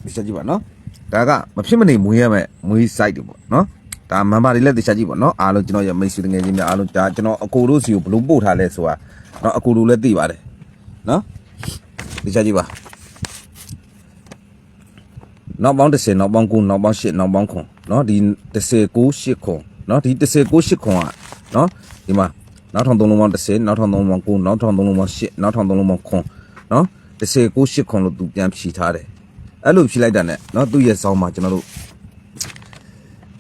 ဒီချက်ကြည့်ပါနော်ဒါကမဖြစ်မနေမွေးရမယ်မွေး site တွေပေါ့နော်ဒါမန်ပါတွေလည်းတခြားကြည့်ပေါ့နော်အားလုံးကျွန်တော်ရမိတ်ဆွေတငယ်ချင်းများအားလုံးဒါကျွန်တော်အကိုတို့စီကိုဘလို့ပို့ထားလဲဆိုတာနော်အကိုတို့လည်းသိပါတယ်နော်တခြားကြည့်ပါနောက်ပေါင်း30နောက်ပေါင်း9နောက်ပေါင်း10နောက်ပေါင်း9နော်ဒီ19 8ခွန်နော်ဒီ19 8ခွန်ကနော်ဒီမှာနောက်ထောင်3လုံးပေါင်း30နောက်ထောင်3လုံးပေါင်း9နောက်ထောင်3လုံးပေါင်း10နောက်ထောင်3လုံးပေါင်း9နော်19 8ခွန်လို့သူပြန်ဖြီထားတယ်အဲ့လိုဖြီလိုက်တာ ਨੇ နော်သူ့ရဲ့စောင်းမှာကျွန်တော်တို့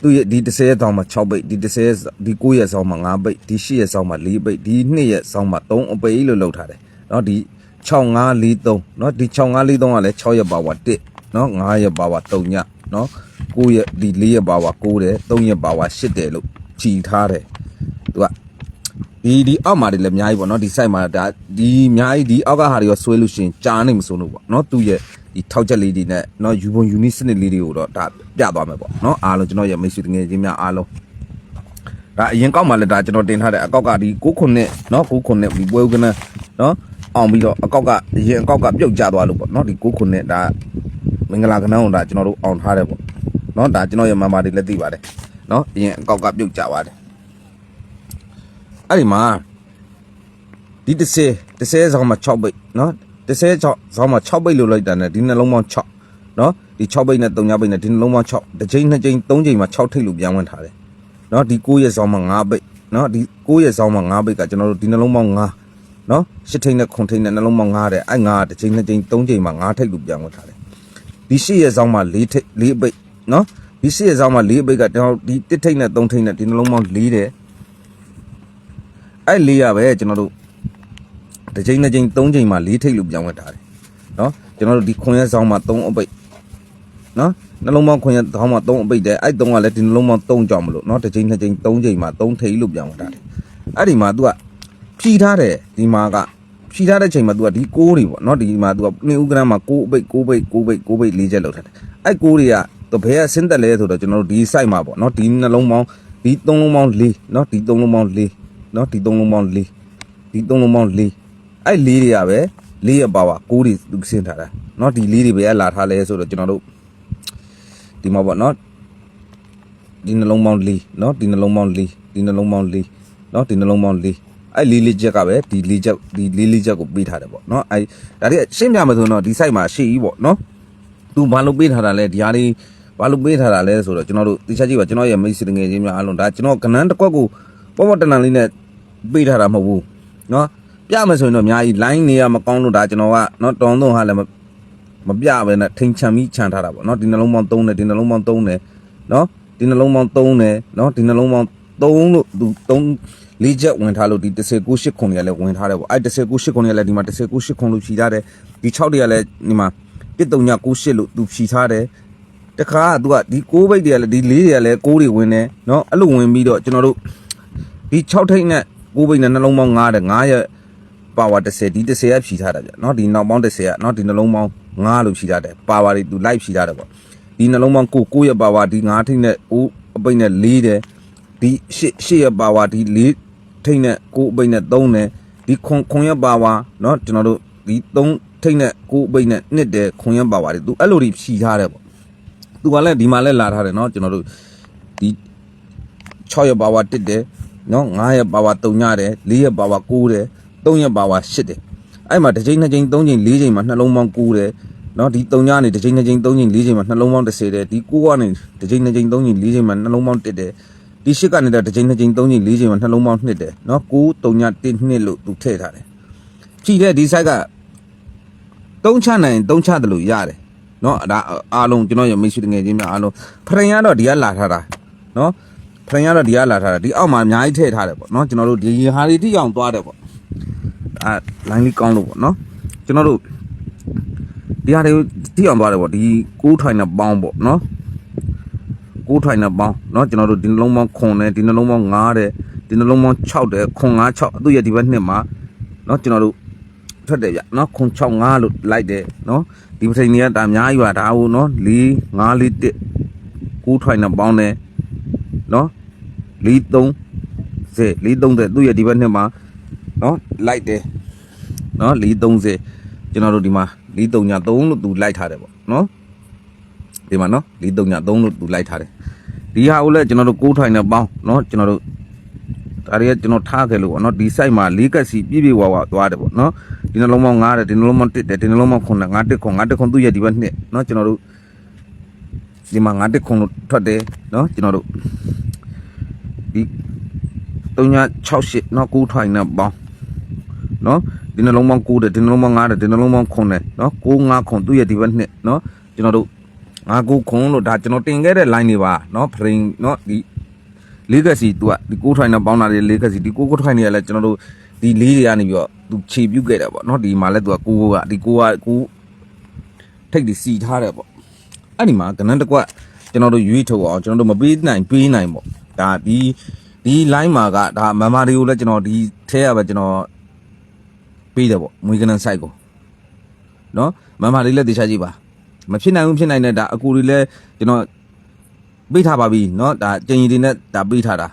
သူ့ရဲ့ဒီ30ရဲ့စောင်းမှာ6ပိတ်ဒီ30ရဲ့ဒီ9ရဲ့စောင်းမှာ5ပိတ်ဒီ10ရဲ့စောင်းမှာ4ပိတ်ဒီ2ရဲ့စောင်းမှာ3အပိတ်လို့လုပ်ထားတယ်နော်ဒီ6543နော်ဒီ6543ကလည်း6ရက်ပါဝါ1နော်9ရက်ပါဝါ3ညနော်9ရက်ဒီ4ရက်ပါဝါ9တယ်3ရက်ပါဝါ8တယ်လို့ဖြီထားတယ်သူကဒီအောက်မှာတွေလည်းအများကြီးပေါ့နော်ဒီ site မှာဒါဒီအများကြီးဒီအောက်ကဟာတွေရောဆွဲလို့ရှိရင်ကြားနေမစိုးလို့ပေါ့နော်သူ့ရဲ့ဒီထောက်ချက်လေးတွေနဲ့နော်ယူပုံယူနည်းစနစ်လေးတွေကိုတော့ဒါပြသွားမယ်ပေါ့နော်အားလုံးကျွန်တော်ရဲ့မိတ်ဆွေတငယ်ချင်းများအားလုံးဒါအရင်ကောက်မှလည်းဒါကျွန်တော်တင်ထားတဲ့အကောက်ကဒီ69နော်69ဒီပွဲဥကနနော်အောင်ပြီးတော့အကောက်ကအရင်အကောက်ကပြုတ်ကျသွားလို့ပေါ့နော်ဒီ69ဒါမင်္ဂလာကနန်းကိုဒါကျွန်တော်တို့အောင်ထားတယ်ပေါ့နော်ဒါကျွန်တော်ရဲ့မန်ပါတွေလည်းသိပါတယ်နော်အရင်အကောက်ကပြုတ်ကျသွားတယ်အဲ့ဒီမှာဒီ30ဆောင်မှာ6ပိတ်နော်30ဆောင်မှာ6ပိတ်လို့လိုက်တာ ਨੇ ဒီနှလုံးပေါင်း6နော်ဒီ6ပိတ်နဲ့3ညပိတ်နဲ့ဒီနှလုံးပေါင်း6တစ်ချိန်2ချိန်3ချိန်မှာ6ထိပ်လို့ပြန်ဝင်ထားတယ်နော်ဒီ9ရက်ဆောင်မှာ5ပိတ်နော်ဒီ9ရက်ဆောင်မှာ5ပိတ်ကကျွန်တော်တို့ဒီနှလုံးပေါင်း5နော်8ထိပ်နဲ့9ထိပ်နဲ့နှလုံးပေါင်း5တဲ့အဲ့5တစ်ချိန်2ချိန်3ချိန်မှာ5ထိပ်လို့ပြန်ဝင်ထားတယ်ဒီ10ရက်ဆောင်မှာ4ထိပ်4ပိတ်နော်ဒီ10ရက်ဆောင်မှာ4ပိတ်ကကျွန်တော်ဒီ1ထိပ်နဲ့3ထိပ်နဲ့ဒီနှလုံးပေါင်း4တဲ့အဲ့4ရပဲကျွန်တော်တို့တစ်ချိန်2ချိန်3ချိန်မှာ4ထိပ်လို့ပြောင်းဝတ်ထားတယ်နော်ကျွန်တော်တို့ဒီခွန်ရက်ဆောင်မှာ3အပိတ်နော်နှလုံးပေါင်းခွန်ရက်ဆောင်မှာ3အပိတ်တယ်အဲ့3ကလည်းဒီနှလုံးပေါင်း3ကြောင်မလို့နော်တစ်ချိန်2ချိန်3ချိန်မှာ3ထိပ်လို့ပြောင်းဝတ်ထားတယ်အဲ့ဒီမှာ तू ကဖြီထားတယ်ဒီမှာကဖြီထားတဲ့ချိန်မှာ तू ကဒီ6တွေပေါ့နော်ဒီမှာ तू က2ဥက္ကရမှာ6အပိတ်6ပိတ်6ပိတ်6ပိတ်4ချက်လောက်ထားတယ်အဲ့6တွေကသူဘယ်ကဆင်းသက်လဲဆိုတော့ကျွန်တော်တို့ဒီ site မှာပေါ့နော်ဒီနှလုံးပေါင်းဒီ3လုံးပေါင်း4နော်ဒီ3လုံးပေါင်း4နော်ဒီ3လုံးပေါင်း4ဒီ3လုံးပေါင်း4အဲ့4တွေကပဲ4ရက်ပါဝါ9တွေသူဆင်းထားတာเนาะဒီ4တွေပဲလာထားလဲဆိုတော့ကျွန်တော်တို့ဒီမှာပေါ့เนาะဒီနှလုံးပေါင်း4เนาะဒီနှလုံးပေါင်း4ဒီနှလုံးပေါင်း4เนาะဒီနှလုံးပေါင်း4အဲ့4ချက်ကပဲဒီ4ချက်ဒီ4ချက်ကိုပေးထားတယ်ပေါ့เนาะအဲ့ဒါတွေရှင်းပြမှာဆိုတော့ဒီ site မှာရှေ့ကြီးပေါ့เนาะသူဘာလို့ပေးထားတာလဲဒီဟာလေးဘာလို့ပေးထားတာလဲဆိုတော့ကျွန်တော်တို့တိကျကြည့်ပါကျွန်တော်ရဲ့မိတ်ဆွေငယ်ချင်းများအားလုံးဒါကျွန်တော်ကနန်းတစ်ခွက်ကိုပေါ့တန်တန်လေးနဲ့ပေးထားတာမဟုတ်ဘူးเนาะပြမယ်ဆိုရင်တော့အများကြီး line နေရမကောင်းလို့ဒါကျွန်တော်ကเนาะတောင်းတော့ဟာလည်းမပြပဲနဲ့ထိန်ချန်ပြီးခြံထားတာပေါ့เนาะဒီနှလုံးပေါင်း3နဲ့ဒီနှလုံးပေါင်း3နဲ့เนาะဒီနှလုံးပေါင်း3နဲ့เนาะဒီနှလုံးပေါင်း3လို့သူ3 4ချက်ဝင်ထားလို့ဒီ198ခွန်တွေကလည်းဝင်ထားတယ်ပေါ့အဲ့198ခွန်တွေကလည်းဒီမှာ198ခွန်လို့ဖြီထားတယ်ဒီ6တွေကလည်းဒီမှာ1398လို့သူဖြီထားတယ်တခါကသူကဒီ6ဘိတ်တွေကလည်းဒီ4တွေကလည်း6တွေဝင်တယ်เนาะအဲ့လိုဝင်ပြီးတော့ကျွန်တော်တို့ဒီ6ထိပ်နဲ့6ဘိတ်နဲ့နှလုံးပေါင်း9တဲ့9ရက်ပါဝါ30ဒီ30ရဖြီထားတာဗျเนาะဒီနောက်ပေါင်း30ရเนาะဒီနှလုံးပေါင်း9လို့ဖြီထားတယ်ပါဝါတွေသူလိုက်ဖြီထားတယ်ပေါ့ဒီနှလုံးပေါင်း9ရက်ပါဝါဒီ9ထိပ်နဲ့9အပိတ်နဲ့4တယ်ဒီ8ရက်ပါဝါဒီ4ထိပ်နဲ့9အပိတ်နဲ့3တယ်ဒီခွန်ရက်ပါဝါเนาะကျွန်တော်တို့ဒီ3ထိပ်နဲ့9အပိတ်နဲ့1တယ်ခွန်ရက်ပါဝါတွေသူအဲ့လိုတွေဖြီထားတယ်ပေါ့သူကလည်းဒီမှာလည်းလာထားတယ်เนาะကျွန်တော်တို့ဒီ6ရက်ပါဝါ1တယ်เนาะ9ရက်ပါဝါ3ညတယ်4ရက်ပါဝါ9တယ်3ရက်ပါဝါ8တယ်အဲ့မှာတစ်ချိန်2ချိန်3ချိန်4ချိန်မှာနှလုံးပေါင်း9တယ်เนาะဒီ3ညနေတစ်ချိန်2ချိန်3ချိန်4ချိန်မှာနှလုံးပေါင်း10တယ်ဒီ9ကနေတစ်ချိန်2ချိန်3ချိန်4ချိန်မှာနှလုံးပေါင်း1တယ်ဒီ8ကနေတစ်ချိန်2ချိန်3ချိန်4ချိန်မှာနှလုံးပေါင်း2တယ်เนาะ9 3ည1 2လို့သူထည့်ထားတယ်ကြည့်တဲ့ဒီ site က3ချနိုင်3ချတယ်လို့ရတယ်เนาะဒါအားလုံးကျွန်တော်ရမိတ်ဆွေငယ်ချင်းများအားလုံးဖရင်ရတော့ဒီကလာထားတာเนาะဖရင်ရတော့ဒီကလာထားတာဒီအောက်မှာအများကြီးထည့်ထားတယ်ပေါ့เนาะကျွန်တော်တို့ဒီဟာတွေတိအောင်သွားတယ်ပေါ့အဲ line လေးကောင်းလို့ပေါ့เนาะကျွန်တော်တို့ဒီဟာတွေတိအောင်သွားတယ်ပေါ့ဒီ9ထိုင်နဲ့ပေါင်းပေါ့เนาะ9ထိုင်နဲ့ပေါင်းเนาะကျွန်တော်တို့ဒီနှလုံးပေါင်း9နဲ့ဒီနှလုံးပေါင်း9တဲ့ဒီနှလုံးပေါင်း6တဲ့ခွန်9 6သူ့ရဲ့ဒီဘက်နှစ်မှာเนาะကျွန်တော်တို့ထွက်တယ်ဗျเนาะခွန်6 5လို့လိုက်တယ်เนาะဒီပထိန်တွေကဒါအများကြီးပါဒါဟုတ်เนาะ4 5 4 1 9ထိုင်နဲ့ပေါင်းတယ်เนาะ4 3 0 4 3 0သူ့ရဲ့ဒီဘက်နှစ်မှာเนาะလိုက်တယ်เนาะ4 30ကျွန်တော်တို့ဒီမှာ4 3 3လို့သူလိုက်ထားတယ်ပေါ့เนาะ ဒီမှာနော်433လို့သူလိုက်ထားတယ်ဒီဟာကိုလည်းကျွန်တော်တို့6ထိုင်နဲ့ပေါင်းနော်ကျွန်တော်တို့ဒါတွေကကျွန်တော်ထားခဲ့လို့ပေါ့နော်ဒီ site မှာ4ကက်စီပြည့်ပြည့်ဝဝသွားတယ်ပေါ့နော်ဒီနှလုံးပေါင်း9တယ်ဒီနှလုံးပေါင်း1တယ်ဒီနှလုံးပေါင်း9 9ခွန်သူ့ရဲ့ဒီဘက်နှစ်နော်ကျွန်တော်တို့ဒီမှာ9ခွန်လို့ထွက်တယ်နော်ကျွန်တော်တို့ဒီ368နော်9ထိုင်နဲ့ပေါင်းနော်ဒီနှလုံးပေါင်း9တယ်ဒီနှလုံးပေါင်း9တယ်ဒီနှလုံးပေါင်း9တယ်နော်95ခွန်သူ့ရဲ့ဒီဘက်နှစ်နော်ကျွန်တော်တို့59ခွန်လို့ဒါကျွန်တော်တင်ခဲ့တဲ့ line တွေပါနော် frame နော်ဒီလေးကစီသူကဒီ6ထိုင်နဲ့ပေါင်းတာတွေလေးကစီဒီ6ထိုင်တွေကလည်းကျွန်တော်တို့ဒီလေးတွေကနေပြီးတော့သူခြေပြုတ်ခဲ့တယ်ပေါ့နော်ဒီမှာလည်းသူက9ကဒီ9ထိတ်ဒီစီထားတယ်ပေါ့အဲ့ဒီမှာကနန်းတကွကျွန်တော်တို့ရွေးထုတ်အောင်ကျွန်တော်တို့မပေးနိုင်ပေါ့ဒါဒီ line မှာကဒါမမတွေကိုလည်းကျွန်တော်ဒီထဲရပဲကျွန်တော်ပေးတယ်ပေါ့မွေးကနန်း site ကိုနော်မမလေးလည်းတေချာကြည့်ပါမဖြစ်နိုင်ဘူးဖြစ်နိုင်တဲ့ဒါအကူတွေလည်းကျွန်တော်ပေးထားပါပြီเนาะဒါကျင်ကြီးတွေနဲ့ဒါပေးထားတာ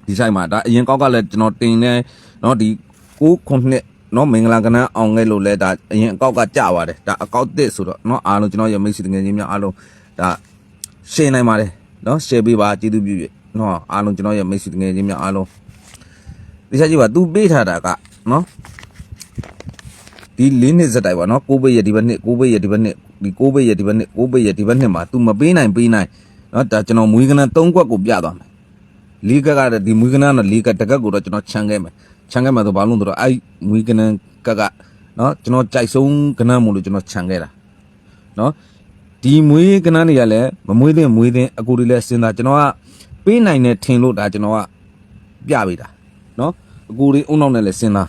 ဒီဆိုင်မှာဒါအရင်ကောက်ကလည်းကျွန်တော်တင်နေเนาะဒီ9ခုနှစ်เนาะမင်္ဂလာကနန်းအောင်ခဲ့လို့လဲဒါအရင်အကောက်ကကြပါတယ်ဒါအကောက်တစ်ဆိုတော့เนาะအားလုံးကျွန်တော်ရမိတ်ဆွေတကယ်ချင်းများအားလုံးဒါရှင်းနိုင်ပါတယ်เนาะ share ပေးပါကျေးဇူးပြု၍เนาะအားလုံးကျွန်တော်ရမိတ်ဆွေတကယ်ချင်းများအားလုံးဒီစားကြည့်ပါသူပေးထားတာကเนาะဒီ4နှစ်စက်တိုင်ပါเนาะ6ဘိတ်ရဒီဘက်နှစ်6ဘိတ်ရဒီဘက်နှစ်ဒီ6ဘိတ်ရဒီဘက်နှစ်6ဘိတ်ရဒီဘက်နှစ်မှာ तू မပေးနိုင်เนาะဒါကျွန်တော်မွေးကနန်း3ကွက်ကိုပြသွားမယ်4ကက်ကဒီမွေးကနန်းတော့4ကက်တကက်ကိုတော့ကျွန်တော်ခြံခဲ့မယ်ဆိုဘာလို့ဆိုတော့အဲ့မွေးကနန်းကက်ကเนาะကျွန်တော်ကြိုက်ဆုံးကနန်းမို့လို့ကျွန်တော်ခြံခဲ့တာเนาะဒီမွေးကနန်းတွေကလည်းမမွေးသင့်အကူတွေလည်းစဉ်းစားကျွန်တော်ကပေးနိုင်တဲ့ထင်လို့ဒါကျွန်တော်ကပြပေးတာเนาะအကူတွေအုံနောက်နဲ့လည်းစဉ်းစား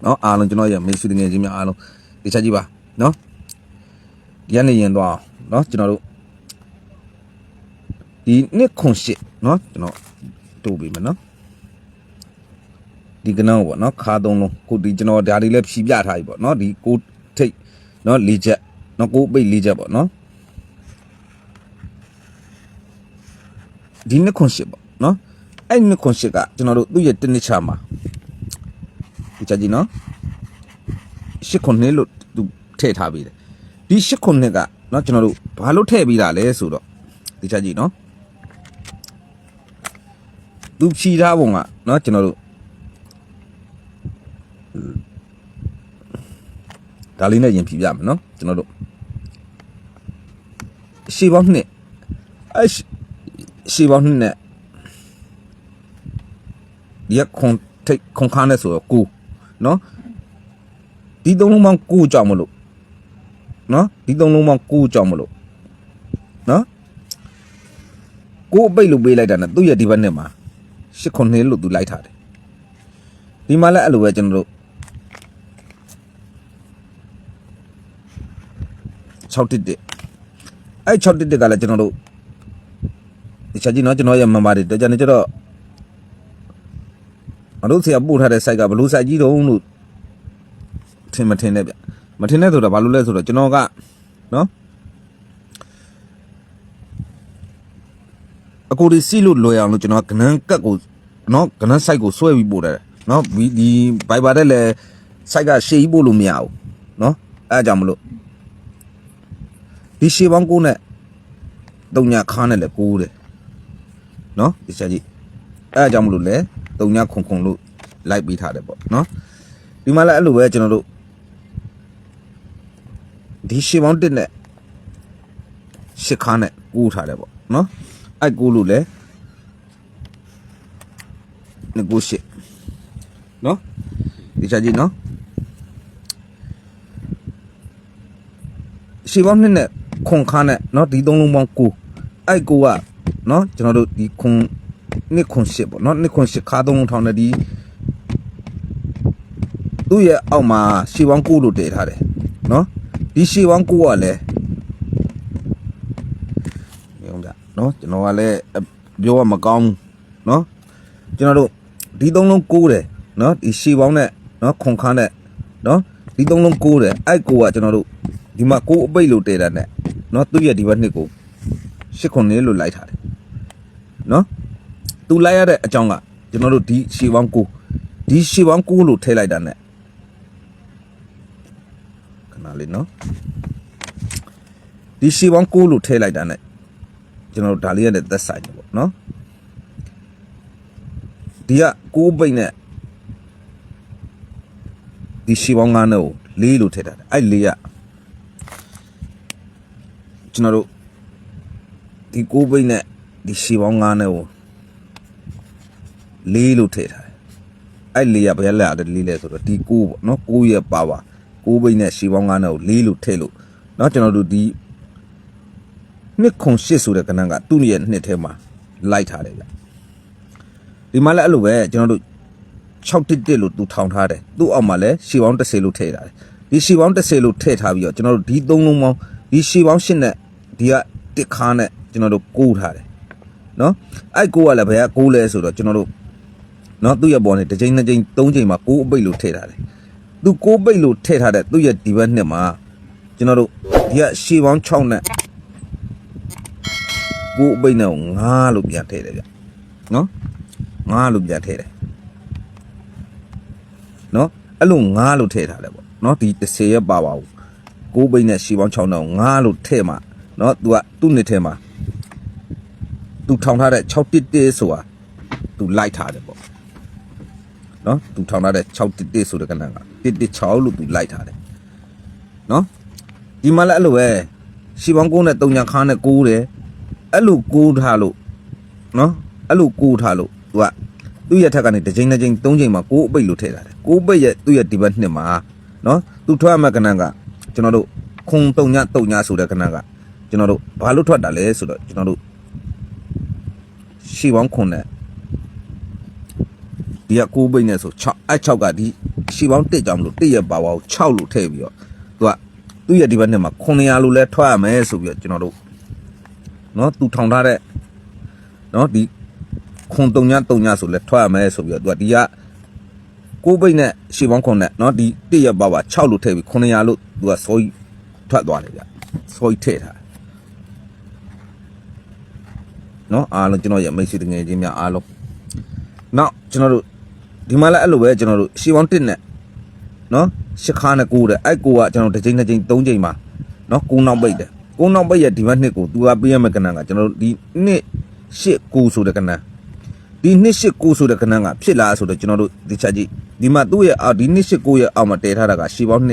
เนาะအားလုံးကျွန်တော်ရမိတ်ဆွေတကယ်ချင်းများအားလုံးဒီချက်ကြည့်ပါเนาะရန်နေရင်တော့เนาะကျွန်တော်တို့ဒီနှစ်ခွန်ရှစ်เนาะကျွန်တော်တိုးပေးမယ်เนาะဒီကနောပေါ့เนาะခါသုံးလုံးခုဒီကျွန်တော်ဒါတွေလည်းဖြီးပြထားပြီပေါ့เนาะဒီကိုထိတ်เนาะ၄ချက်เนาะကိုပိတ်၄ချက်ပေါ့เนาะဒီနှစ်ခွန်ရှစ်ပေါ့เนาะအဲ့နှစ်ခွန်ရှစ်ကကျွန်တော်တို့သူ့ရဲ့တစ်နှစ်ချမှာဒီချက်ကြီးเนาะရှစ်ခွန်နှစ်လို့သူထည့်ထားပြီးတယ်ဒီရှစ်ခွန်နှစ်ကเนาะကျွန်တော်တို့ဘာလို့ထည့်ပြီးတာလဲဆိုတော့ဒီချက်ကြီးเนาะသူဖြီထားပုံကเนาะကျွန်တော်တို့ဒါလေးနဲ့ရင်ဖြီပြမယ်เนาะကျွန်တော်တို့ရှေ့ပေါင်းနှစ်ရှေ့ပေါင်းနှစ်နဲ့ရက်ခွန်ထိတ်ခွန်ခါနဲ့ဆိုတော့9เนาะဒီသုံးလုံးပေါင်း9ကြောင်မလို့เนาะဒီသုံးလုံးပေါင်း9ကြောင်မလို့เนาะကိုအပိတ်လို့ပေးလိုက်တာနဲ့သူ့ရဲ့ဒီဘက်နဲ့မှာ8ခုနှစ်လို့သူလိုက်ထားတယ်ဒီမှာလည်းအဲ့လိုပဲကျွန်တော်တို့6တစ်အဲ့6တစ်ကလည်းကျွန်တော်တို့ဒီချက်ကြီးเนาะကျွန်တော်ရဲ့မမတွေတကြနေကြတော့မလို့ဆရာပို့ထားတဲ့ site ကဘလို့ site ကြီးတုံးလို့ထင်မထင်နဲ့ဗျမထင်နဲ့ဆိုတာဘာလို့လဲဆိုတော့ကျွန်တော်ကเนาะအကူဒီစီလို့လွယ်အောင်လို့ကျွန်တော်ကနန်းကတ်ကိုเนาะကနန်း site ကိုဆွဲပြီးပို့တယ်เนาะဒီ Viber တဲ့လဲ site ကရှေ့ကြီးပို့လို့မရဘူးเนาะအဲ့ဒါကြောင့်မလို့ဒီရှေ့ပေါင်း9နဲ့3ညခါနဲ့လဲ9တယ်เนาะဒီချက်ကြီးအဲ့ဒါကြောင့်မလို့လဲ3ညခွန်လို့လိုက်ပေးထားတယ်ပေါ့เนาะဒီမှာလည်းအဲ့လိုပဲကျွန်တော်တို့ဒီရှေ့ပေါင်း1နဲ့8ခါနဲ့9ထားတယ်ပေါ့เนาะအဲ့9လို့လဲ98เนาะဒီချက်ကြီးเนาะရှေ့ပေါင်း1နဲ့ခွန်ခါနဲ့เนาะဒီ3လုံးပေါင်း9အဲ့9ကเนาะကျွန်တော်တို့ဒီခွန်နှစ်ခွန်8ပေါ့เนาะနှစ်ခွန်8ခါ3လုံးထောင်းတဲ့ဒီသူ့ရဲ့အောက်မှာရှေ့ပေါင်း9လို့တည်ထားတယ်เนาะဒီရှေ့ပေါင်း9ကလည်းမြုံကြเนาะကျွန်တော်ကလည်းပြောရမကောင်းเนาะကျွန်တော်တို့ဒီ3လုံး9တယ်เนาะဒီရှေ့ပေါင်းနဲ့เนาะခွန်ခါနဲ့เนาะဒီ3လုံး9တယ်အဲ့9ကကျွန်တော်တို့ဒီမှာ9အပိတ်လို့တည်တာနဲ့เนาะသူ့ရဲ့ဒီဘက်နှစ်ကို8ခုနှစ်လို့လိုက်ထားတယ်เนาะသူလိုက်ရတဲ့အကြောင်းကကျွန်တော်တို့ဒီရှေ့ပေါင်း9ဒီရှေ့ပေါင်း9လို့ထည့်လိုက်တာနဲ့ခဏလေးเนาะ ဒီရှေးပေါင်း9လို့ထည့်လိုက်တာနဲ့ကျွန်တော်တို့ဒါလေးရတဲ့သက်ဆိုင်တယ်ပေါ့နော်ဒီက9ပိတ်နဲ့ဒီရှေးပေါင်း9နဲ့ကို4လို့ထည့်ထားတယ်အဲ့4ကကျွန်တော်တို့ဒီ9ပိတ်နဲ့ဒီရှေးပေါင်း9နဲ့ကို4လို့ထည့်ထားတယ်အဲ့4ကဘယ်လက်ရတယ်4လဲဆိုတော့ဒီ9ပေါ့နော်9ရဲ့ပါဝါ9ပိတ်နဲ့ရှေးပေါင်း9နဲ့ကို4လို့ထည့်လို့နော်ကျွန်တော်တို့ဒီနှစ်ခု8ဆိုတဲ့ကဏ္ဍကသူ့ရဲ့နှစ်ထဲမှာလိုက်ထားတယ်ဗျဒီမှာလည်းအဲ့လိုပဲကျွန်တော်တို့611လို့သူထောင်ထားတယ်သူ့အောက်မှာလည်းရှေးပေါင်း10လို့ထည့်ထားတယ်ဒီရှေးပေါင်း10လို့ထည့်ထားပြီးတော့ကျွန်တော်တို့ဒီ3လုံးပေါင်းဒီရှေးပေါင်း8နဲ့ဒီကတစ်ခါနဲ့ကျွန်တော်တို့9ထားတယ်နော်အဲ့9ကလည်းဘယ်က9လဲဆိုတော့ကျွန်တော်တို့နော်သူ့ရဲ့ပေါ်နေတစ်ချိန်နှစ်ချိန်သုံးချိန်မှာ9အပိတ်လို့ထည့်ထားတယ်သူ9ပိတ်လို့ထည့်ထားတဲ့သူ့ရဲ့ဒီဘက်နှစ်မှာကျွန်တော်တို့ဒီကရှေးပေါင်း6နဲ့9အပိတ်နဲ့9လို့ပြန်ထည့်တယ်ဗျနော်9လို့ပြန်ထည့်တယ်နော်အဲ့လို9လို့ထည့်ထားတယ်ပေါ့နော်ဒီ10ရက်ပါပါဘူး9ပိတ်နဲ့ရှေးပေါင်း6နဲ့9လို့ထည့်မှာနော်သူကသူ့နှစ်ထဲမှာသူထောင်ထားတဲ့611ဆိုတာသူလိုက်ထားတယ်ပေါ့နော်သူထောင်ထားတဲ့611ဆိုတဲ့ကဏ္ဍက116လို့သူလိုက်ထားတယ်နော်ဒီမှာလည်းအဲ့လိုပဲရှေးပေါင်း9နဲ့3ညခါနဲ့9တယ်အဲ့လို9ထားလို့နော်အဲ့လို9ထားလို့သူကသူ့ရဲ့ထက်ကနေတစ်ချိန်တစ်ချိန်3ချိန်မှာ9အပိတ်လို့ထည့်ထားတယ်9ပိတ်ရဲ့သူ့ရဲ့ဒီဘက်နှစ်မှာနော်သူထွက်ရမယ့်ကဏ္ဍကကျွန်တော်တို့ခုံ3ညဆိုတဲ့ကဏ္ဍကကျွန်တော်တို့ဘာလို့ထွက်တာလဲဆိုတော့ကျွန်တော်တို့ရှေးပေါင်း9နဲ့ဒီက9ပိတ်နဲ့ဆို6အဲ့6ကဒီရှေးပေါင်း1ကြောင့်မလို့1ရဲ့ပါဝါကို6လို့ထည့်ပြီးတော့သူကသူ့ရဲ့ဒီဘက်နှစ်မှာ900လို့လဲထွက်ရမယ်ဆိုပြီးတော့ကျွန်တော်တို့နော်သူထောင်ထားတဲ့နော်ဒီခုံ3ညဆိုလဲထွက်ရမယ်ဆိုပြီးတော့သူကဒီက9ပိတ်နဲ့ရှေးပေါင်း9နဲ့နော်ဒီ1ရဲ့ပါဝါ6လို့ထည့်ပြီး900လို့သူကစောကြီးထွက်သွားတယ်ဗျစောကြီးထည့်ထားနော်အားလုံးကျွန်တော်ရဲ့မိတ်ဆွေတငယ်ချင်းများအားလုံးနောက်ကျွန်တော်တို့ဒီမှာလည်းအဲ့လိုပဲကျွန်တော်တို့ရှေးပေါင်း1နဲ့နော်ရှစ်ခါနဲ့9တဲ့အဲ့9ကကျွန်တော်တစ်ချိန်တစ်ချိန်3ချိန်မှာနော်9နောက်ပိတ်တယ်9နောက်ပိတ်ရဲ့ဒီဘက်နှစ်ကိုသူကပေးရမယ့်ကဏ္ဍကကျွန်တော်တို့ဒီ2 8 9ဆိုတဲ့ကဏ္ဍဒီ2 8 9ဆိုတဲ့ကဏ္ဍကဖြစ်လာဆိုတော့ကျွန်တော်တို့ဒီချက်ကြည့်ဒီမှာသူ့ရဲ့အောက်ဒီ2 8 9ရဲ့အောက်မှာတည်ထားတာကရှေးပေါင်း2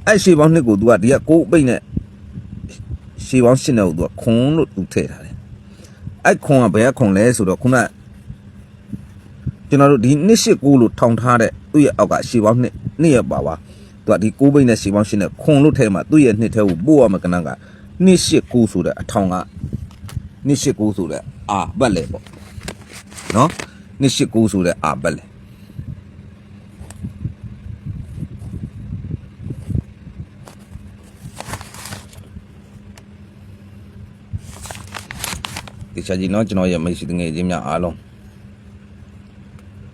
အဲ့ရှေးပေါင်း2ကိုသူကဒီက9ပိတ်နဲ့ရှေးပေါင်း8နဲ့ကိုသူကခွန်လို့သူထည့်ထားတယ်အဲ့ခွန်ကဘယ်ကခွန်လဲဆိုတော့ခုနကျွန်တော်တို့ဒီ289လို့ထောင်ထားတဲ့သူ့ရဲ့အောက်ကရှေးပေါင်း2ရဲ့ပါပါသူကဒီ9ပိတ်နဲ့ရှေးပေါင်း8နဲ့ခွန်လို့ထဲမှာသူ့ရဲ့နှစ်ထဲကိုပို့ရမှာကဏ္ဍက289ဆိုတဲ့အထောင်က289ဆိုတဲ့အာပတ်လေပေါ့နော်289ဆိုတဲ့အာပတ်လေဒီချက်ကြီးနော်ကျွန်တော်ရဲ့မိတ်ဆွေတငယ်ချင်းများအားလုံး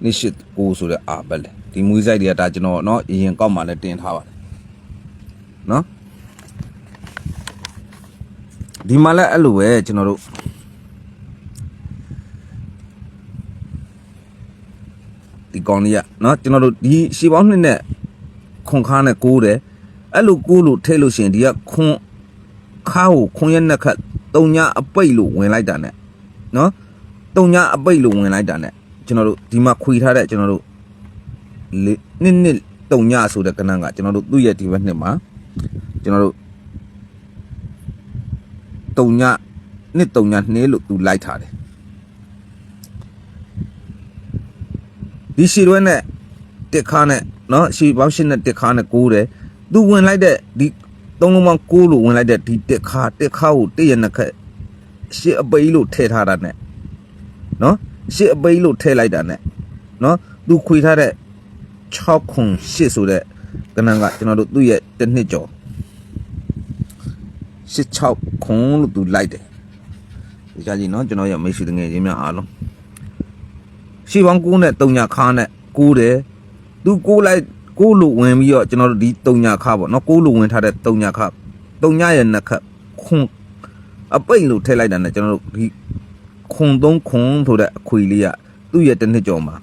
289ဆိုတဲ့အာပတ်လေဒီမွေးဆိုင်တွေကဒါကျွန်တော်နော်အရင်ကောက်မှလည်းတင်ထားပါတယ်နော်ဒီမှာလည်းအဲ့လိုပဲကျွန်တော်တို့ဒီကောင်လေးကနော်ကျွန်တော်တို့ဒီရှေးပေါင်း2နဲ့ခွန်ခါနဲ့9တယ်အဲ့လို9လို့ထည့်လို့ရှိရင်ဒီကခွန်ခါကိုခွန်ရဲ့နှစ်ခတ်3ညအပိတ်လို့ဝင်လိုက်တာ ਨੇ နော်3ညအပိတ်လို့ဝင်လိုက်တာ ਨੇ ကျွန်တော်တို့ဒီမှာခွေထားတဲ့ကျွန်တော်တို့နှစ်3ညဆိုတဲ့ကဏ္ဍကကျွန်တော်တို့သူ့ရဲ့ဒီဘက်နှစ်မှာကျွန်တော်တို့3ညနှစ်လို့သူလိုက်ထားတယ်ဒီရှီရွဲနဲ့တက်ခါနဲ့နော်ရှီပေါင်းရှင်းနဲ့တက်ခါနဲ့9တယ်သူဝင်လိုက်တဲ့ဒီ3လုံးပေါင်း9လို့ဝင်လိုက်တဲ့ဒီတက်ခါကို1ရနှစ်ခက်ရှစ်အပိလို့ထည့်ထားတာ ਨੇ နော်ရှစ်အပိလို့ထည့်လိုက်တာ ਨੇ နော်သူခွေထားတဲ့6ခွန်8ဆိုတဲ့ကဏ္ဍကကျွန်တော်တို့သူ့ရဲ့တစ်နှစ်ကျော်6ခွန်လို့သူလိုက်တယ်ဒီကြကြီးနော်ကျွန်တော်ရဲ့မိတ်ဆွေတငယ်ချင်းများအားလုံးရှေ့ပေါင်း9နဲ့3ညခါနဲ့9တယ်သူ9လိုက်9လို့ဝင်ပြီးတော့ကျွန်တော်တို့ဒီ3ညခါပေါ့နော်9လို့ဝင်ထားတဲ့3ညခါ3ညရဲ့နှစ်ခတ်ခွန်အပိတ်လို့ထည့်လိုက်တာ ਨੇ ကျွန်တော်တို့ဒီခွန်3ခွန်ဆိုတဲ့အခွေလေးကသူ့ရဲ့တစ်နှစ်ကျော်မှာ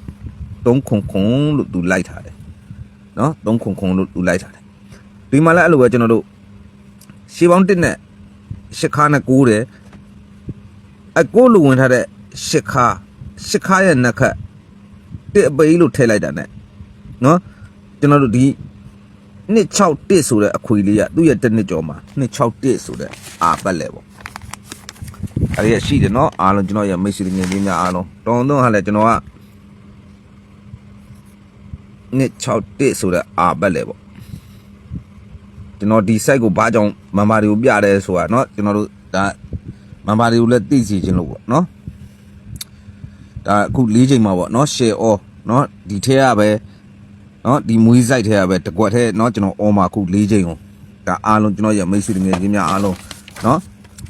3ခွန်လို့သူလိုက်ထားတယ်နော်3ခွန်လို့သူလိုက်ထားတယ်ဒီမှာလည်းအဲ့လိုပဲကျွန်တော်တို့ရှေးပေါင်း1နဲ့ ရှစ်ခါနဲ့ကိုးတယ်အကိုးလူဝင်ထားတဲ့ရှစ်ခါရဲ့နှက်ခတ်တစ်အပိလို့ထည့်လိုက်တာနဲ့နော်ကျွန်တော်တို့ဒီ261ဆိုတဲ့အခွေလေးကသူ့ရဲ့တစ်နှစ်ကျော်မှာ261ဆိုတဲ့အာပတ်လေပေါ့အဲ့ဒီရှိတယ်နော်အားလုံးကျွန်တော်ရဲ့မိတ်ဆွေငယ်ချင်းများအားလုံးတောင်းတော့ဟာလဲကျွန်တော်က261ဆိုတဲ့အာပတ်လေပေါ့ကျွန်တော်ဒီ site ကိုဘာကြောင့်မန်ပါတွေကိုပြတယ်ဆိုတာเนาะကျွန်တော်တို့ဒါမန်ပါတွေကိုလည်းသိစီခြင်းလို့ပေါ့เนาะဒါအခု၄ချိန်မှာပေါ့เนาะ share all เนาะဒီထဲကပဲเนาะဒီမွေး site ထဲကပဲတကွက်ထဲเนาะကျွန်တော် all မှာအခု၄ချိန်ကိုဒါအားလုံးကျွန်တော်ရဲ့မိတ်ဆွေငယ်ချင်းများအားလုံးเนาะ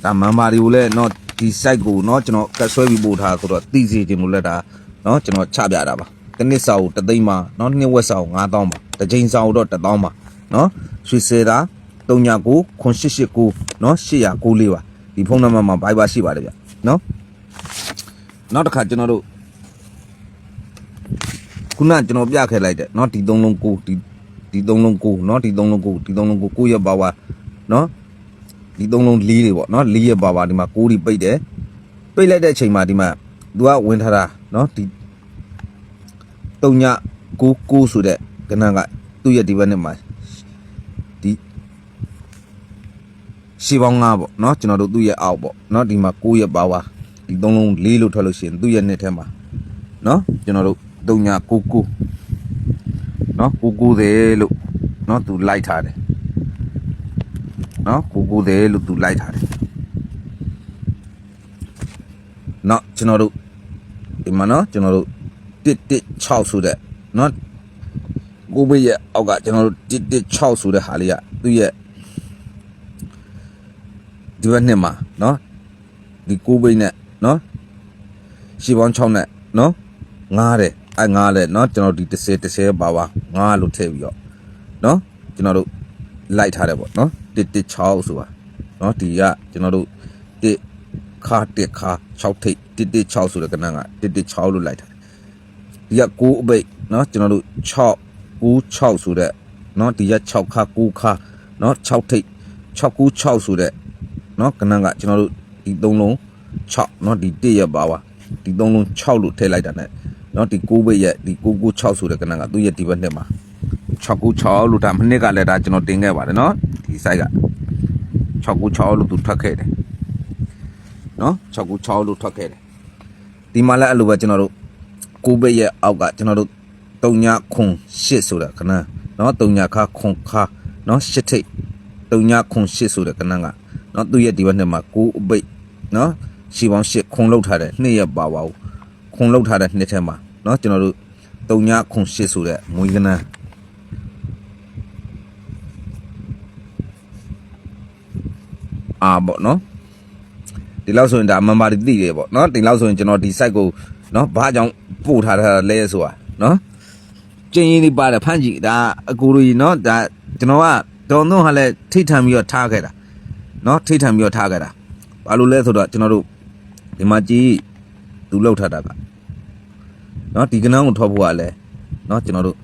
ဒါမန်ပါတွေကိုလည်းเนาะဒီ site ကိုเนาะကျွန်တော်ကတ်ဆွဲပြီးပို့ထားဆိုတော့သိစီခြင်းလို့လည်းဒါเนาะကျွန်တော်ချပြတာပါတစ်နှစ်စာကို3သိန်းပါเนาะနှစ်ဝက်စာကို9000ပါတစ်ချိန်စာကိုတော့1000ပါเนาะရွှေစဲတာ39 9889เนาะ894ပါဒီဖုန်းနံပါတ်မှာ Viber ရှိပါတယ်ဗျเนาะနောက်တစ်ခါကျွန်တော်တို့ခုနကျွန်တော်ပြခဲ့လိုက်တဲ့เนาะဒီ3လုံး9ဒီ3လုံး9เนาะဒီ3လုံး99ရက်ပါဝါเนาะဒီ3လုံး4တွေပေါ့เนาะ4ရက်ပါဝါဒီမှာ9တွေပိတ်တယ်ပိတ်လိုက်တဲ့အချိန်မှာဒီမှာသူကဝင်ထားတာเนาะဒီ39ဆိုတဲ့ကဏ္ဍကသူ့ရဲ့ဒီဘက်နဲ့မှာဒီရှေးပေါင်း9ပေါ့เนาะကျွန်တော်တို့သူ့ရဲ့အောက်ပေါ့เนาะဒီမှာ9ရက်ပါဝါဒီ3လုံး4လို့ထွက်လို့ရှိရင်သူ့ရဲ့နှစ်ထဲမှာเนาะကျွန်တော်တို့3999เนาะ990လို့เนาะသူလိုက်ထားတယ်เนาะ990လို့သူလိုက်ထားတယ်เนาะကျွန်တော်တို့ဒီမှာเนาะကျွန်တော်တို့116ဆိုတဲ့เนาะကိုဘေးရဲ့အောက်ကကျွန်တော်တို့116ဆိုတဲ့ဟာလေးကသူ့ရဲ့ဒီဘက်နှစ်မှာเนาะဒီကိုဘေးနဲ့เนาะရှေ့ပေါင်း6နဲ့เนาะ9တဲ့9လဲเนาะကျွန်တော်ဒီ10ပါပါ9လို့ထည့်ပြီးတော့เนาะကျွန်တော်တို့လိုက်ထားတယ်ပေါ့เนาะ116ဆိုတာเนาะဒီကကျွန်တော်တို့1ခါ6ထိပ်116ဆိုတဲ့ကဏ္ဍက116လို့လိုက်ထားတယ်ဒီက9အပိတ်เนาะကျွန်တော်တို့696ဆိုတဲ့เนาะဒီက6ခါ9ခါเนาะ6ထိပ်696ဆိုတဲ့เนาะကဏ္ဍကကျွန်တော်တို့ဒီ3လုံး6เนาะဒီ1ရက်ပါပါဒီ3လုံး6လို့ထည့်လိုက်တာ ਨੇ เนาะဒီ9ဘိတ်ရက်ဒီ996ဆိုတဲ့ကဏ္ဍကသူ့ရဲ့ဒီဘက်နှစ်မှာ696လို့ဒါမနှစ်ကလည်းဒါကျွန်တော်တင်ခဲ့ပါတယ်เนาะဒီ site က696လို့သူထွက်ခဲ့တယ်เนาะ696လို့ထွက်ခဲ့တယ်ဒီမှာလည်းအဲ့လိုပဲကျွန်တော်တို့9ဘိတ်ရက်အောက်ကကျွန်တော်တို့308ဆိုတဲ့ကဏ္ဍเนาะ3ခါခွန်ခါเนาะ8ထိပ်308ဆိုတဲ့ကဏ္ဍကเนาะသူ့ရဲ့ဒီဘက်နှစ်မှာ9အပိတ်เนาะရှီပေါင်း8ခွန်လောက်ထားတဲ့2ရက်ပါပါခွန်လောက်ထားတဲ့နှစ်ထဲမှာเนาะကျွန်တော်တို့308ဆိုတဲ့မွေးကနန်းအာပေါ့เนาะဒီလောက်ဆိုရင်ဒါမန်ပါတီသိတယ်ပေါ့เนาะဒီလောက်ဆိုရင်ကျွန်တော်ဒီ site ကိုเนาะဘာကြောင့်ပို့ထားတာလဲဆိုတာเนาะကျင်းရင်းလေးပါတယ်ဖမ်းကြည့်ဒါအကူလူကြီးเนาะဒါကျွန်တော်ကတော်တော့ဟာလဲထိထံပြီးတော့ထားခဲ့တာเนาะထိထံပြီးတော့ထားခဲ့တာဘာလို့လဲဆိုတော့ကျွန်တော်တို့ဒီမှာကြည့်သူလောက်ထားတာကเนาะဒီကနန်းကိုထောက်ဖို့ကလည်းเนาะကျွန်တော်တို့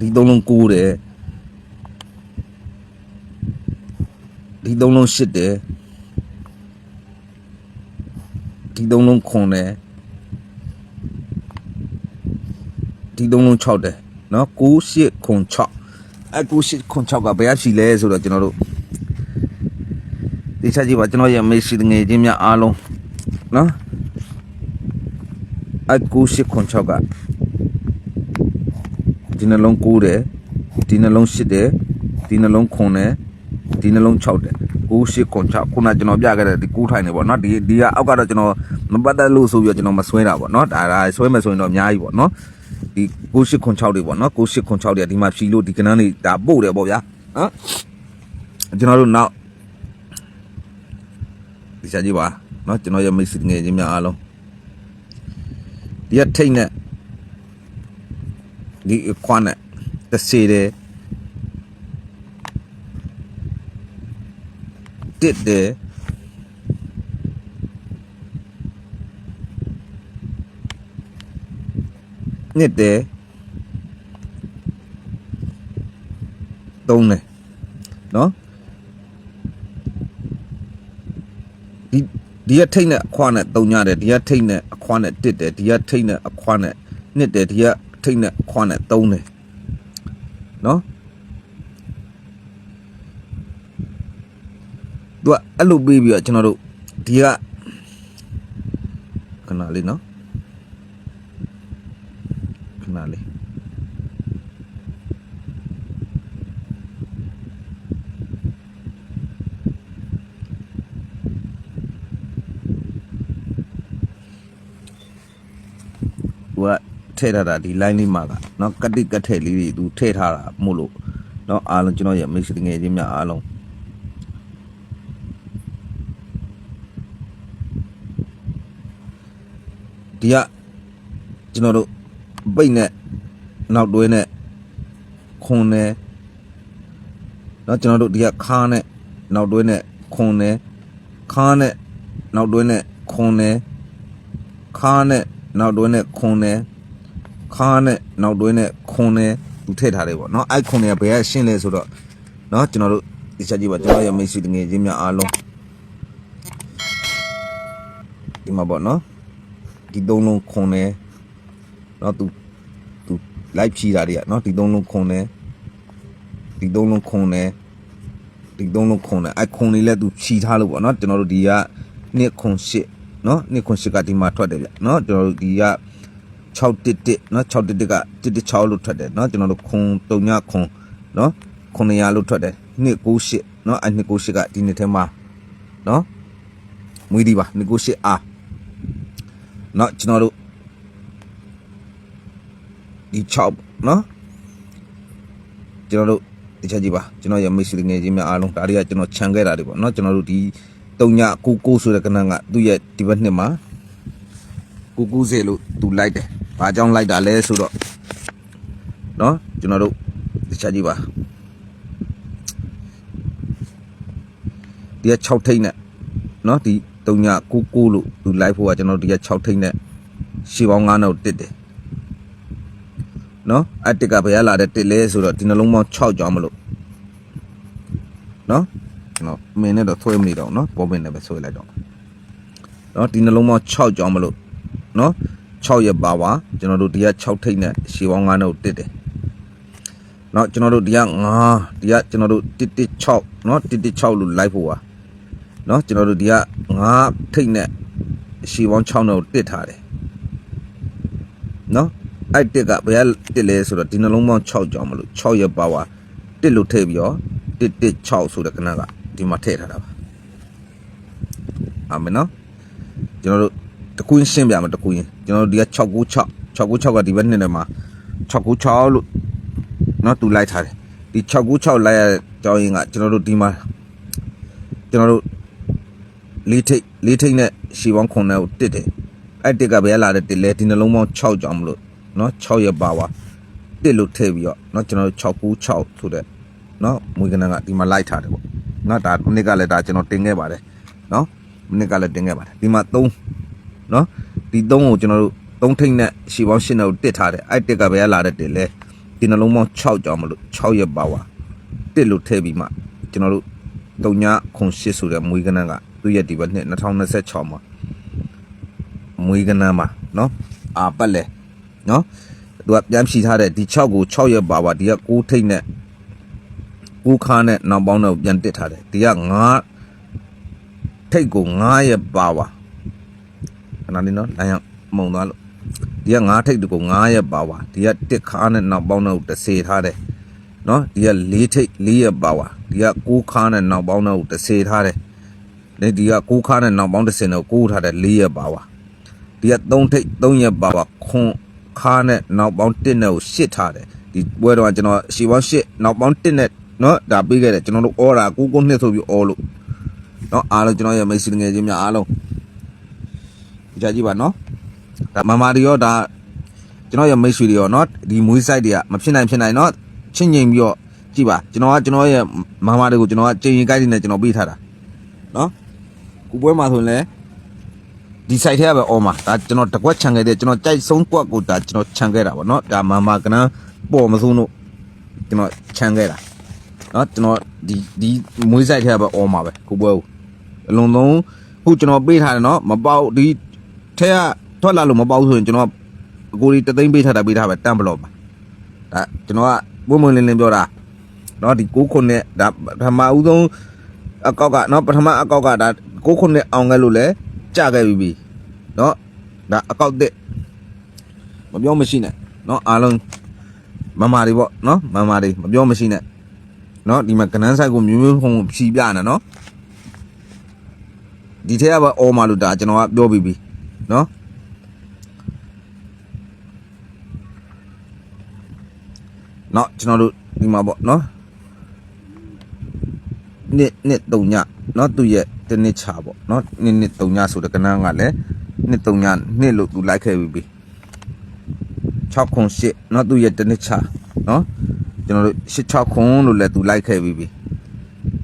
ဒီ3လုံး9တယ်ဒီ3လုံး8တယ်ဒီ3လုံး9တယ်ဒီ3လုံး6တယ်เนาะ9896အဲ9896ကဘယ်ရရှိလဲဆိုတော့ကျွန်တော်တို့ဒီချက်ကြည့်ပါကျွန်တော်ရဲ့မေးရှိငယ်ချင်းများအားလုံးเนาะအဲ9896ကဒီနှလုံး9တယ်ဒီနှလုံး8တယ်ဒီနှလုံး9တယ်ဒီနှလုံး6တယ်9896ခုနကျွန်တော်ပြခဲ့တဲ့ဒီ9ထိုင်နေပေါ့เนาะဒီကအောက်ကတော့ကျွန်တော်မပတ်သက်လို့ဆိုပြီးတော့ကျွန်တော်မဆွဲတာပေါ့เนาะဒါဆွဲမယ်ဆိုရင်တော့အများကြီးပေါ့เนาะဒီ9896တွေပေါ့เนาะ9896တွေဒီမှာဖြီလို့ဒီကနန်းတွေဒါပို့တယ်ပေါ့ဗျာနော်ကျွန်တော်တို့နောက်ဒီစားကြည့်ပါเนาะကျွန်တော်ရဲ့မိတ်ဆွေငယ်ချင်းများအားလုံးဒီကထိတ်နဲ့ဒီခွန်းနဲ့တစေတယ်တစ်တယ်နှစ်တယ် 3နဲ့နော်ဒီကထိတ်နဲ့အခွားနဲ့3ညတယ်ဒီကထိတ်နဲ့အခွားနဲ့1တယ်ဒီကထိတ်နဲ့အခွားနဲ့2တယ်ဒီကထိတ်နဲ့အခွားနဲ့3တယ်နော်သူကအဲ့လိုပြီးပြီးတော့ကျွန်တော်တို့ဒီကခဏလေးနော်ခဏလေးသူကထည့်ထားတာဒီ line လေးမှာကနော်ကတိကတ်ထည့်လေးတွေသူထည့်ထားတာမို့လို့နော်အားလုံးကျွန်တော်ရဲ့မိတ်ဆွေငယ်ချင်းများအားလုံးဒီကကျွန်တော်တို့ပိတ်နဲ့နောက်တွဲနဲ့ခွန်နဲ့နော်ကျွန်တော်တို့ဒီကခါနဲ့နောက်တွဲနဲ့ခွန်နဲ့ခါနဲ့နောက်တွဲနဲ့ခွန်နဲ့ခါနဲ့နောက်တွဲနဲ့ခွန်နဲ့ခါနဲ့နောက်တွဲနဲ့ခွန်နဲ့သူထည့်ထားတယ်ပေါ့နော်အဲ့ခွန်နဲ့ဘယ်ကရှင်းလဲဆိုတော့နော်ကျွန်တော်တို့ဒီချက်ကြီးပါကျွန်တော်ရဲ့မိတ်ဆွေငယ်ချင်းများအားလုံးဒီမှာပေါ့နော်ဒီ3လုံးခွန်နေเนาะသူလိုက်ဖြီးတာတွေကเนาะဒီ3လုံးခွန်နေဒီ3လုံးခွန်နေဒီ3လုံးခွန်နေအဲ့ခွန်လေးလဲသူဖြီးထားလို့ပေါ့เนาะကျွန်တော်တို့ဒီက2ခွန်8เนาะ2ခွန်8ကဒီမှာထွက်တယ်ဗျเนาะကျွန်တော်တို့ဒီက611เนาะ611က116လို့ထွက်တယ်เนาะကျွန်တော်တို့ခွန်3ညခွန်เนาะ900လို့ထွက်တယ်298เนาะအဲ့298ကဒီနှစ်ထဲမှာเนาะမွေးဒီပါ298အားเนาะကျွန်တော်တို့ဒီ6เนาะကျွန်တော်တို့တခြားကြည့်ပါကျွန်တော်ရမိတ်ဆွေငယ်ချင်းများအားလုံးဒါတွေကကျွန်တော်ခြံခဲ့တာတွေပေါ့เนาะကျွန်တော်တို့ဒီ3ည99ဆိုတဲ့ကဏ္ဍကသူ့ရဲ့ဒီဘက်နှစ်မှာ990လို့သူလိုက်တယ်ဘာကြောင့်လိုက်တာလဲဆိုတော့เนาะကျွန်တော်တို့တခြားကြည့်ပါဒီက6ထိပ်နဲ့เนาะဒီ3ည99လို့သူလိုက်ဖို့ကကျွန်တော်ဒီက6ထိပ်နဲ့ရှေ့ပေါင်း9နောက်တစ်တယ်နော်အတစ်ကဘယ်ရလာတဲ့တစ်လဲဆိုတော့ဒီနှလုံးပေါင်း6ကြောင်းမလို့နော်ကျွန်တော်မင်းနဲ့တော့ဆွဲမနေတော့နော်ပေါ်ပင်နဲ့ပဲဆွဲလိုက်တော့နော်ဒီနှလုံးပေါင်း6ကြောင်းမလို့နော်6ရဲ့ပါဝါကျွန်တော်တို့ဒီက6ထိပ်နဲ့ရှေ့ပေါင်း9နောက်တစ်တယ်နော်ကျွန်တော်တို့ဒီက9ဒီကကျွန်တော်တို့116နော်116လို့လိုက်ဖို့ပါနော်ကျွန်တော်တို့ဒီက9ထိပ်နဲ့ရှေ့ပေါင်း6နောက်တစ်ထားတယ်နော်အဲ့တစ်ကဘယ်တစ်လဲဆိုတော့ဒီနှလုံးပေါင်း6ကြောင်းမလို့6ရဲ့ပါဝါတစ်လို့ထည့်ပြီးတော့116ဆိုတဲ့ခဏကဒီမှာထည့်ထားတာပါအာမင်နော်ကျွန်တော်တို့တကွင်းရှင်းပြမယ်တကွင်းကျွန်တော်တို့ဒီက696ကဒီဘက်နှစ်ထဲမှာ696လို့နော်သူလိုက်ထားတယ်ဒီ696လိုက်ရတဲ့ကြောင်းရင်းကကျွန်တော်တို့ဒီမှာကျွန်တော်တို့လေးထိတ်နဲ့ရှီပေါင်း9နဲ့ကိုတစ်တယ်အဲ့တစ်ကဘယ်လာတဲ့တစ်လဲဒီနှလုံးပေါင်း6ကြောင်းမလို့နော်6ရဲ့ပါဝါတစ်လို့ထည့်ပြီးတော့နော်ကျွန်တော်တို့696ဆိုတဲ့နော်မွေးကနန်းကဒီမှာလိုက်ထားတယ်ပေါ့နော်ဒါမိနစ်ကလည်းဒါကျွန်တော်တင်ခဲ့ပါတယ်နော်မိနစ်ကလည်းတင်ခဲ့ပါတယ်ဒီမှာ3နော်ဒီ3ကိုကျွန်တော်တို့3ထိပ်နဲ့ရှီပေါင်း8နဲ့ကိုတစ်ထားတယ်အဲ့တစ်ကဘယ်လာတဲ့တစ်လဲဒီနှလုံးပေါင်း6ကြောင်းမလို့6ရဲ့ပါဝါတစ်လို့ထည့်ပြီးမှကျွန်တော်တို့3ညခွန်8ဆိုတဲ့မွေးကနန်းကသူ့ရဲ့ဒီဘက်နှစ်2026မှာမွေးကနန်းမှာနော်အာပတ်လဲနော်သူကပြန်ဖြီထားတဲ့ဒီ6ကို6ရက်ပါပါဒီက9ထိပ်နဲ့9ခါနဲ့နောက်ပေါင်းတော့ပြန်တစ်ထားတယ်ဒီက9ထိပ်ကို9ရက်ပါပါခဏလေးနော်လိုင်းမုံသွားလို့ဒီက9ထိပ်ကို9ရက်ပါပါဒီက1ခါနဲ့နောက်ပေါင်းတော့10ထားတယ်နော်ဒီက4ထိပ်4ရက်ပါပါဒီက9ခါနဲ့နောက်ပေါင်းတော့10ထားတယ်ဒီက9ခါနဲ့နောက်ပေါင်း10တော့9ထားတယ်4ရက်ပါပါဒီက3ထိပ်3ရက်ပါပါခွန်ခါနဲ့နောက်ပေါင်း1နဲ့ကို8ထားတယ်ဒီပွဲတော့ကျွန်တော်ရှီပေါင်း8နောက်ပေါင်း1နဲ့เนาะဒါပေးခဲ့တယ်ကျွန်တော်တို့အော်တာ9နှစ်ဆိုပြီးအော်လို့เนาะအားလုံးကျွန်တော်ရဲ့မိတ်ဆွေငယ်ချင်းများအားလုံးကြားကြည့်ပါเนาะဒါမမတွေရောဒါကျွန်တော်ရဲ့မိတ်ဆွေတွေရောเนาะဒီမွေး site တွေကမဖြစ်နိုင်เนาะချင်းငိမ်ပြီးတော့ကြည့်ပါကျွန်တော်ရဲ့မမတွေကိုကျွန်တော်ကချိန်ရင်ကိုက်နေကျွန်တော်ပေးထားတာเนาะခုပွဲမှာဆိုရင်လည်းဒီ site ထဲကပဲအော်မှာဒါကျွန်တော်တကွက်ခြံခဲ့တဲ့ကျွန်တော်ကြိုက်ဆုံးကွက်ကိုဒါကျွန်တော်ခြံခဲ့တာပေါ့เนาะဒါမမကနန်းပေါ်မဆုံးလို့ကျွန်တော်ခြံခဲ့တာ နော်ကျွန်တော်ဒီမွေးဆိုင်ထဲပဲအော်မှာပဲခုပွဲကိုအလုံးလုံးခုကျွန်တော်ပေးထားတယ်နော်မပေါက်ဒီထဲကထွက်လာလို့မပေါက်ဆိုရင်ကျွန်တော်အကိုဒီတသိန်းပေးထားတာပေးထားပဲတန့်ဘလော့ပါဒါကျွန်တော်ကပုံမှန်လင်းပြောတာနော်ဒီ6ခုနဲ့ဒါပထမဦးဆုံးအကောက်ကနော်ပထမအကောက်ကဒါ6ခုနဲ့အောင်ခဲ့လို့လဲကြခဲ့ပြီနော်ဒါအကောက်တဲ့မပြောမရှိနဲ့နော်အားလုံးမမာတွေပေါ့နော်မမာတွေမပြောမရှိနဲ့နော်ဒီမှာကနန်းဆိုင်ကိုမျိုးမျိုးဖုံဖြီးပြနေနော်ဒီထဲကပဲအော်မာလို့ဒါကျွန်တော်ကပြောပြီးပြီနော်နော်ကျွန်တော်တို့ဒီမှာပေါ့နော်နှစ်3ညနော်သူ့ရဲ့တနစ်ချပေါ့နော်နှစ်3ညဆိုတဲ့ကနန်းကလည်းနှစ်3ညနှစ်လို့သူလိုက်ခဲ့ပြီ6ခွန်8နော်သူ့ရဲ့တနစ်ချနော်ကျွန်တော်တို့6ခွန်လို့လည်းသူလိုက်ခဲ့ပြီ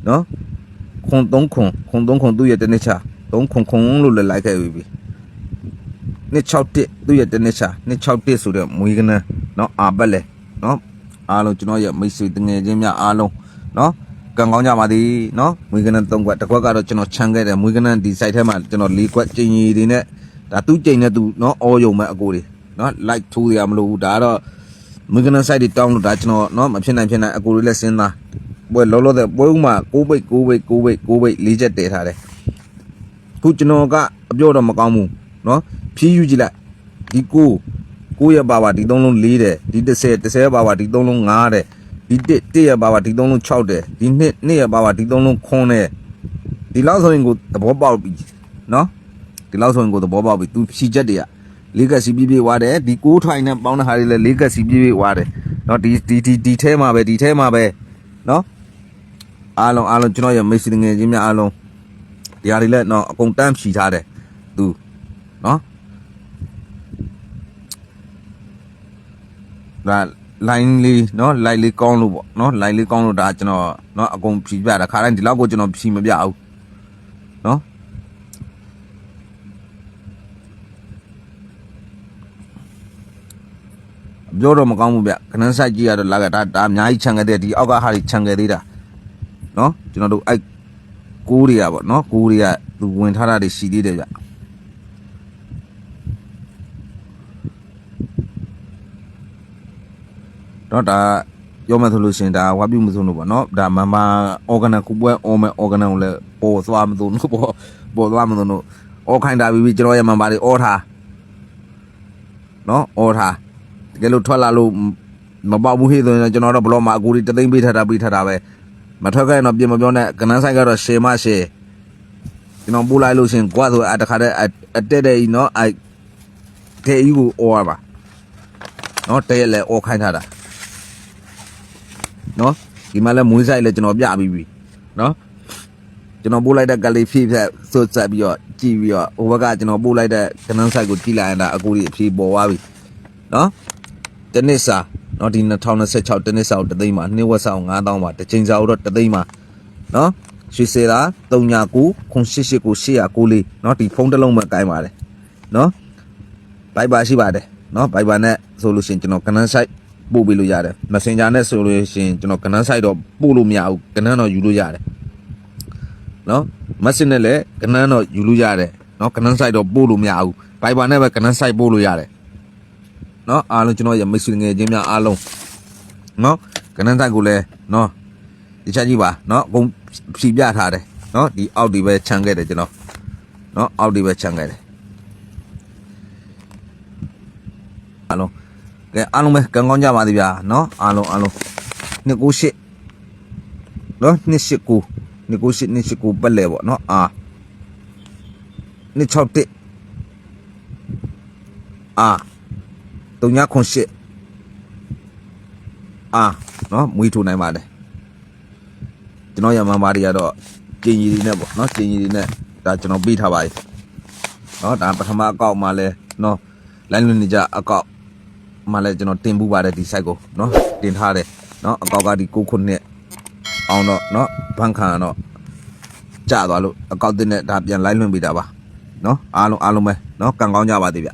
နော်ခွန်3ခွန်သူ့ရဲ့တနစ်ချ3ခွန်လို့လည်းလိုက်ခဲ့ပြီနှစ်6တစ်သူ့ရဲ့တနစ်ချနှစ်6တစ်ဆိုတဲ့မွေးကနန်းနော်အာပတ်လေနော်အားလုံးကျွန်တော်ရဲ့မိတ်ဆွေတငယ်ချင်းများအားလုံးနော်ကံကောင်းကြပါသည်နော်မွေးကနန်း3ခွက်တစ်ခွက်ကတော့ကျွန်တော်ခြံခဲ့တယ်မွေးကနန်းဒီ site ထဲမှာကျွန်တော်4ခွက်ကျင်ကြီးတွေနဲ့ဒါသူ့ကျိန်နဲ့သူနော်အော်ယုံမဲ့အကိုတွေနော် like ထိုးရမလို့ဘူးဒါကတော့မွေးကနန်း site တွေတောင်းလို့ဒါကျွန်တော်နော်မဖြစ်နိုင်အကိုတွေလည်းစဉ်းစားပွဲလောလောတဲ့ပွဲဥမှာ6ဘိတ်4ချက်တည်ထားတယ်ခုကျွန်တော်ကအပြောတော့မကောင်းဘူးနော်ဖြီးယူကြည့်လိုက်ဒီ9ရပါပါဒီ3လုံး4တယ်ဒီ10ရပါပါဒီ3လုံး5တယ်ဒီ1ရပါပါဒီ3လုံး6တယ်ဒီ2ရပါပါဒီ3လုံး9တယ်ဒီလောက်ဆိုရင်ကိုသဘောပေါက်ပြီနော်ဒီလောက်ဆိုရင်ကိုသဘောပေါက်ပြီသူဖြီးချက်တွေက၄ကက်စီပြည့်ဝါတယ်ဒီ6ထိုင်နဲ့ပေါင်းတဲ့ဟာတွေလည်း၄ကက်စီပြည့်ဝါတယ်နော်ဒီထဲမှာပဲနော်အားလုံးကျွန်တော်ရဲ့မိတ်ဆွေငယ်ချင်းများအားလုံးဒီဟာတွေလည်းနော်အကုန်တန်းဖြီထားတယ်သူနော်ဒါ line လေးနော် line လေးကောင်းလို့ပေါ့နော် line လေးကောင်းလို့ဒါကျွန်တော်နော်အကုန်ဖြီပြတာခါတိုင်းဒီလောက်ကိုကျွန်တော်ဖြီမပြဘူးနော်ပြောတော့မကောင်းဘူးဗျခဏဆိုင်ကြည့်ရတော့လာကဒါအများကြီးခြံခဲ့တဲ့ဒီအောက်ကဟာတွေခြံခဲ့သေးတာနော်ကျွန်တော်တို့အဲ့ကိုးတွေကပေါ့နော်ကိုးတွေကသူဝင်ထားတာတွေရှိသေးတယ်ဗျတော့ဒါပြောမှဆိုလို့ရှင်ဒါဝါပြုမစုံလို့ပေါ့နော်ဒါမမ organ ခုပွဲ organ ကိုလည်းပေါ်သွားမစုံလို့ပေါ်သွားမစုံလို့အော်ခိုင်းတာပြီးကျွန်တော်ရဲ့မမတွေအော်ထားနော်အော်ထားတကယ်လို့ထွက်လာလို့မပေါက်ဘူးဟေ့ဆိုရင်ကျွန်တော်တော့ဘလော့မှာအကူတွေတသိန်းပေးထားတာပဲမထွက်ခဲ့ရင်တော့ပြင်မပြောနဲ့ကနန်းဆိုင်ကတော့ရှယ်ကျွန်တော်ပို့လိုက်လို့ရှင်ကွာဆိုတခါတည်းအတက်တဲ့ကြီးနော်အဲ့တဲ့ကြီးကိုအော်ရပါနော်တဲ့ရက်လဲအော်ခိုင်းထားတာနော်ဒီမှာလဲမွေးဆိုင်လဲကျွန်တော်ပြပြီးပြီနော်ကျွန်တော်ပို့လိုက်တဲ့ကလေးဖြည့်ဆွတ်ဆက်ပြီးတော့ကြည့်ပြီးတော့ဟိုဘက်ကကျွန်တော်ပို့လိုက်တဲ့ကနန်းဆိုင်ကိုကြည့်လိုက်ရင်ဒါအကူကြီးအဖြေပေါ်သွားပြီနော်တနစ်စာနော်ဒီ2026တနစ်စာကိုတသိန်းမှာနှစ်ဝက်စာကို9000ပါတစ်ချိန်စာကိုတော့တသိန်းမှာနော်ရွှေစေတာ39ခွန်889နော်ဒီဖုန်းတစ်လုံးပဲကိုင်းပါတယ်နော်ဘိုက်ပါရှိပါတယ်နော်ဘိုက်ပါနဲ့ဆိုလို့ရှိရင်ကျွန်တော်ကနန်းဆိုင်ပို့ပေးလို့ရတယ် Messenger နဲ့ဆိုလို့ရှိရင်ကျွန်တော်ကနန်းဆိုင်တော့ပို့လို့မရဘူးကနန်းတော့ယူလို့ရတယ်နော် Message နဲ့လည်းကနန်းတော့ယူလို့ရတယ်နော်ကနန်းဆိုင်တော့ပို့လို့မရဘူးဘိုက်ပါနဲ့ပဲကနန်းဆိုင်ပို့လို့ရတယ်နော်အားလုံးကျွန်တော်ရမိတ်ဆွေငယ်ချင်းများအားလုံးနော်ကနန်းဆိုင်ကိုလည်းနော်ဒီချက်ကြီးပါနော်အကုန်ဖြီပြထားတယ်နော်ဒီအောက်ဒီပဲခြံခဲ့တယ်ကျွန်တော်နော်အောက်ဒီပဲခြံခဲ့တယ်အားလုံးကဲအားလုံးပဲကံကောင်းကြပါသည်ဗျာနော်အားလုံး298နော်289ပတ်လဲပေါ့နော်အာ261အာ398နော်မွေးထိုးနိုင်ပါတယ်ကျွန်တော်ရမမာတွေကတော့ကျင်ကြီးတွေနဲ့ပေါ့နော်ကျင်ကြီးတွေနဲ့ဒါကျွန်တော်ပေးထားပါ යි နော်ဒါပထမအကောက်မှာလဲနော်လိုင်းလွန်နေကြအကောက်မှာလဲကျွန်တော်တင်ပူပါတယ်ဒီ site ကိုနော်တင်ထားတယ်နော်အကောက်ကဒီ6ခုနှစ်အောင်တော့နော်ဘန်ခံတော့ကြာသွားလို့အကောက်တင်နဲ့ဒါပြန်လိုင်းလွန်ပေးတာပါနော်အားလုံးပဲနော်ကံကောင်းကြပါသေးဗျ